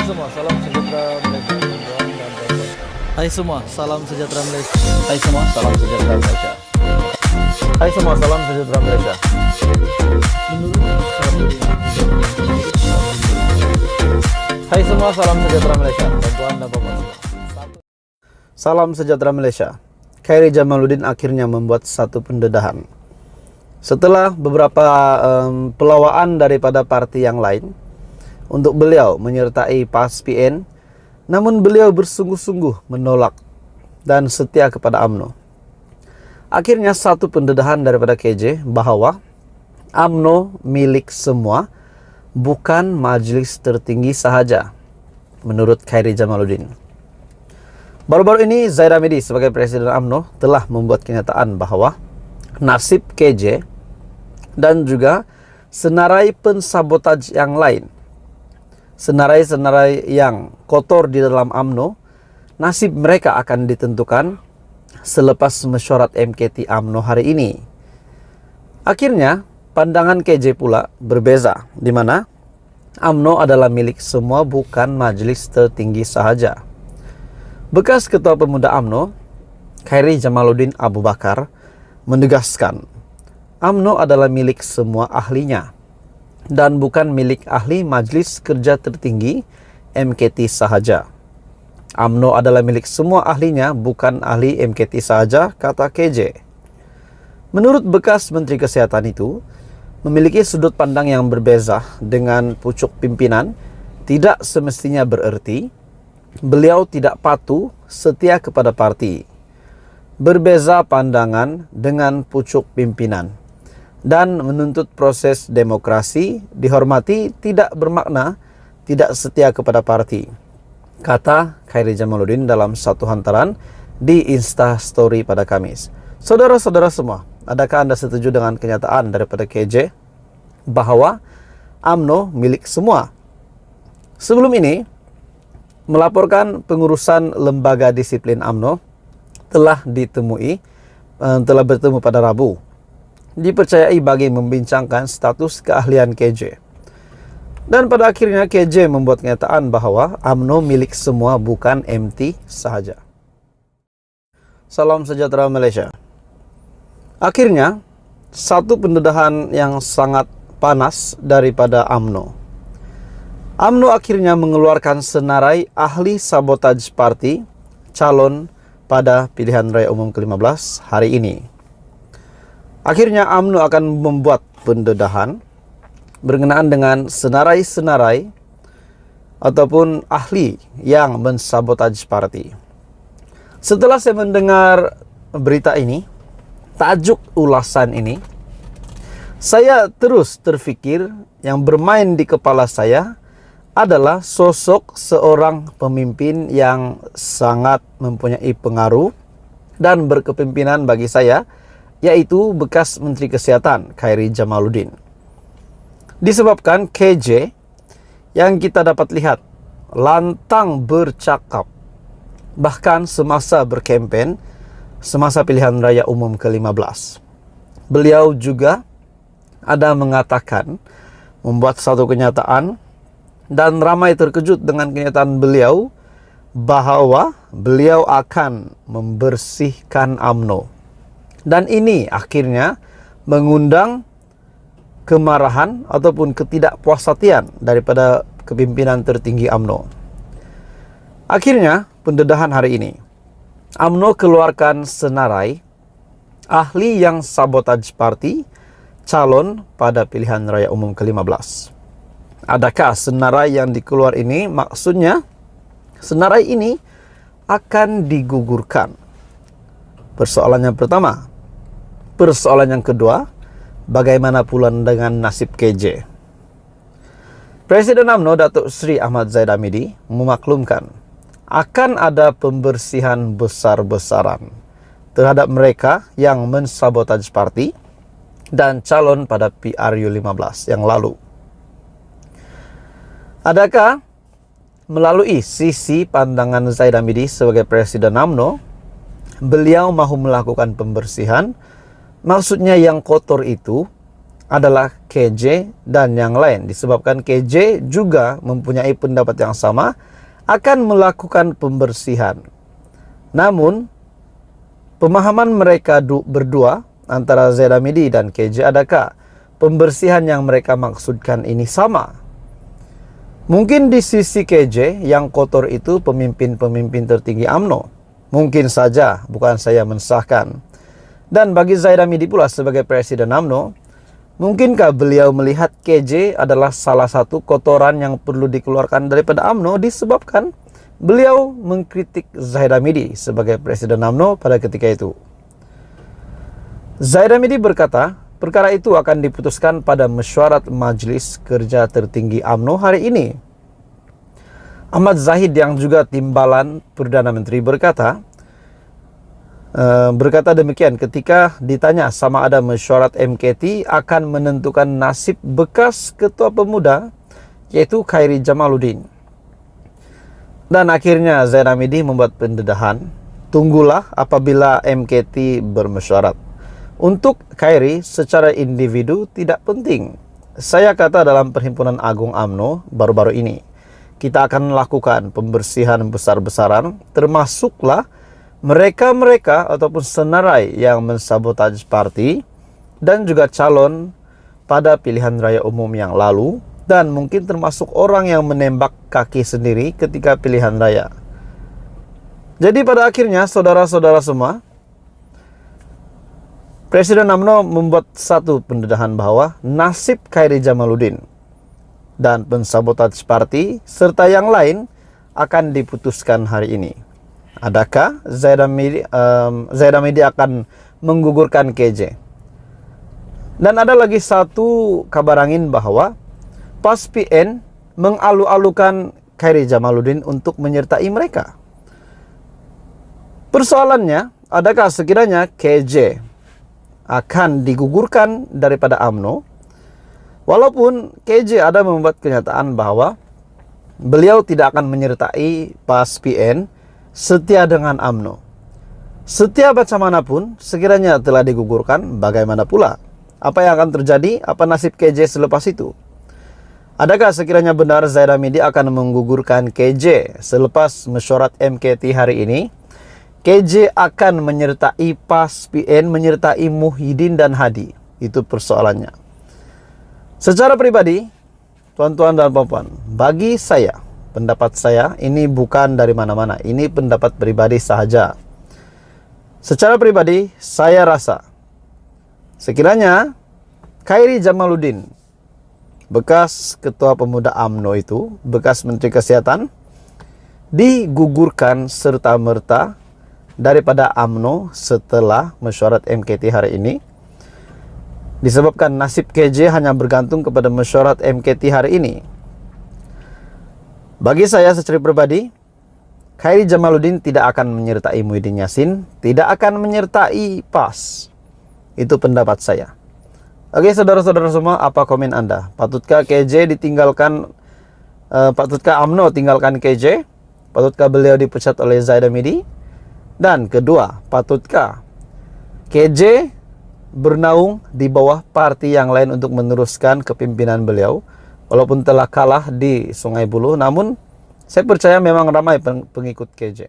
semua, salam sejahtera Malaysia. Hai semua, salam sejahtera Malaysia. Hai semua, salam sejahtera Malaysia. Hai semua, salam sejahtera Malaysia. Hai semua, salam sejahtera Malaysia. Bantuan dan bapak semua. Salam sejahtera Malaysia. Khairi Jamaluddin akhirnya membuat satu pendedahan. Setelah beberapa pelawaan daripada parti yang lain untuk beliau menyertai PAS PN, namun beliau bersungguh-sungguh menolak dan setia kepada UMNO. Akhirnya satu pendedahan daripada KJ bahwa UMNO milik semua, bukan majelis tertinggi sahaja, menurut Khairi Jamaluddin. Baru-baru ini Zaid Hamidi sebagai Presiden UMNO telah membuat kenyataan bahwa nasib KJ dan juga senarai pensabotaj yang lain, senarai-senarai yang kotor di dalam UMNO, nasib mereka akan ditentukan selepas mesyuarat MKT UMNO hari ini. Akhirnya pandangan KJ pula berbeza, di mana UMNO adalah milik semua, bukan majelis tertinggi sahaja. Bekas Ketua Pemuda UMNO Khairi Jamaluddin Abu Bakar menegaskan UMNO adalah milik semua ahlinya dan bukan milik ahli Majelis Kerja Tertinggi MKT sahaja. UMNO adalah milik semua ahlinya, bukan ahli MKT sahaja, kata KJ. Menurut bekas Menteri Kesehatan itu, memiliki sudut pandang yang berbeza dengan pucuk pimpinan tidak semestinya bererti beliau tidak patuh setia kepada parti. Berbeza pandangan dengan pucuk pimpinan dan menuntut proses demokrasi dihormati tidak bermakna tidak setia kepada parti, kata Khairi Jamaluddin dalam satu hantaran di Insta Story pada Kamis. Saudara-saudara semua, adakah Anda setuju dengan kenyataan daripada KJ bahwa UMNO milik semua? Sebelum ini, melaporkan pengurusan lembaga disiplin UMNO telah bertemu pada Rabu, dipercayai bagi membincangkan status keahlian KJ. Dan pada akhirnya KJ membuat kenyataan bahwa UMNO milik semua, bukan MT sahaja. Salam sejahtera Malaysia. Akhirnya, satu pendedahan yang sangat panas daripada UMNO. UMNO akhirnya mengeluarkan senarai ahli sabotaj parti calon pada pilihan raya umum ke-15 hari ini. Akhirnya UMNO akan membuat pendedahan berkenaan dengan senarai-senarai ataupun ahli yang mensabotaj parti. Setelah saya mendengar berita ini, tajuk ulasan ini, saya terus terfikir yang bermain di kepala saya adalah sosok seorang pemimpin yang sangat mempunyai pengaruh dan berkepimpinan bagi saya, yaitu bekas Menteri Kesehatan Khairi Jamaluddin. Disebabkan KJ yang kita dapat lihat lantang bercakap, bahkan semasa berkempen, semasa pilihan raya umum ke-15. Beliau juga ada mengatakan, membuat satu kenyataan, dan ramai terkejut dengan kenyataan beliau bahwa beliau akan membersihkan UMNO. Dan ini akhirnya mengundang kemarahan ataupun ketidakpuashatian daripada kepimpinan tertinggi UMNO. Akhirnya pendedahan hari ini, UMNO keluarkan senarai ahli yang sabotaj parti calon pada pilihan raya umum ke-15. Adakah senarai yang dikeluar ini maksudnya senarai ini akan digugurkan? Persoalan yang pertama. Persoalan yang kedua, bagaimana pula dengan nasib KJ? Presiden UMNO Datuk Seri Ahmad Zaid Hamidi memaklumkan akan ada pembersihan besar-besaran terhadap mereka yang mensabotaj parti dan calon pada PRU 15 yang lalu. Adakah melalui sisi pandangan Zaid Hamidi sebagai Presiden UMNO, beliau mahu melakukan pembersihan? Maksudnya yang kotor itu adalah KJ dan yang lain. Disebabkan KJ juga mempunyai pendapat yang sama, akan melakukan pembersihan. Namun, pemahaman mereka berdua antara Zaid Hamidi dan KJ, adakah pembersihan yang mereka maksudkan ini sama? Mungkin di sisi KJ yang kotor itu pemimpin-pemimpin tertinggi UMNO. Mungkin saja, bukan saya mensahkan. Dan bagi Zaid Hamidi pula sebagai Presiden UMNO, mungkinkah beliau melihat KJ adalah salah satu kotoran yang perlu dikeluarkan daripada UMNO disebabkan beliau mengkritik Zaid Hamidi sebagai Presiden UMNO pada ketika itu. Zaid Hamidi berkata, perkara itu akan diputuskan pada mesyuarat Majelis Kerja Tertinggi UMNO hari ini. Ahmad Zahid yang juga timbalan Perdana Menteri berkata demikian ketika ditanya sama ada mesyuarat MKT akan menentukan nasib bekas Ketua Pemuda yaitu Khairi Jamaluddin. Dan akhirnya Zaid Hamidi membuat pendedahan, tunggulah apabila MKT bermesyuarat. Untuk Khairi secara individu tidak penting. Saya kata dalam Perhimpunan Agung UMNO baru-baru ini, kita akan melakukan pembersihan besar-besaran, termasuklah mereka-mereka ataupun senarai yang mensabotaj parti dan juga calon pada pilihan raya umum yang lalu, dan mungkin termasuk orang yang menembak kaki sendiri ketika pilihan raya. Jadi pada akhirnya saudara-saudara semua, Presiden UMNO membuat satu pendedahan bahwa nasib Khairi Jamaluddin dan pensabotaj parti serta yang lain akan diputuskan hari ini. Adakah Zaid Hamidi akan menggugurkan KJ? Dan ada lagi satu kabar angin bahwa PAS PN mengalu-alukan Khairi Jamaluddin untuk menyertai mereka. Persoalannya, adakah sekiranya KJ akan digugurkan daripada UMNO? Walaupun KJ ada membuat kenyataan bahwa beliau tidak akan menyertai PAS PN setia dengan UMNO. Setia macam manapun, sekiranya telah digugurkan, bagaimana pula? Apa yang akan terjadi? Apa nasib KJ selepas itu? Adakah sekiranya benar Zaid Hamidi akan menggugurkan KJ selepas mesyuarat MKT hari ini? KJ akan menyertai PAS PN, menyertai Muhyiddin dan Hadi. Itu persoalannya. Secara pribadi, tuan-tuan dan puan-puan, bagi saya, pendapat saya ini bukan dari mana-mana. Ini pendapat pribadi sahaja. Secara pribadi, saya rasa sekiranya Khairi Jamaluddin, bekas Ketua Pemuda UMNO itu, bekas Menteri Kesehatan, digugurkan serta-merta daripada UMNO setelah mesyuarat MKT hari ini, disebabkan nasib KJ hanya bergantung kepada mesyuarat MKT hari ini. Bagi saya secara pribadi, Khairi Jamaluddin tidak akan menyertai Muhyiddin Yassin, tidak akan menyertai PAS. Itu pendapat saya. Oke, saudara-saudara semua, apa komen Anda? Patutkah KJ ditinggalkan, patutkah UMNO tinggalkan KJ? Patutkah beliau dipecat oleh Zaid Hamidi? Dan kedua, patutkah KJ bernaung di bawah parti yang lain untuk meneruskan kepimpinan beliau? Walaupun telah kalah di Sungai Buloh, namun saya percaya memang ramai pengikut KJ.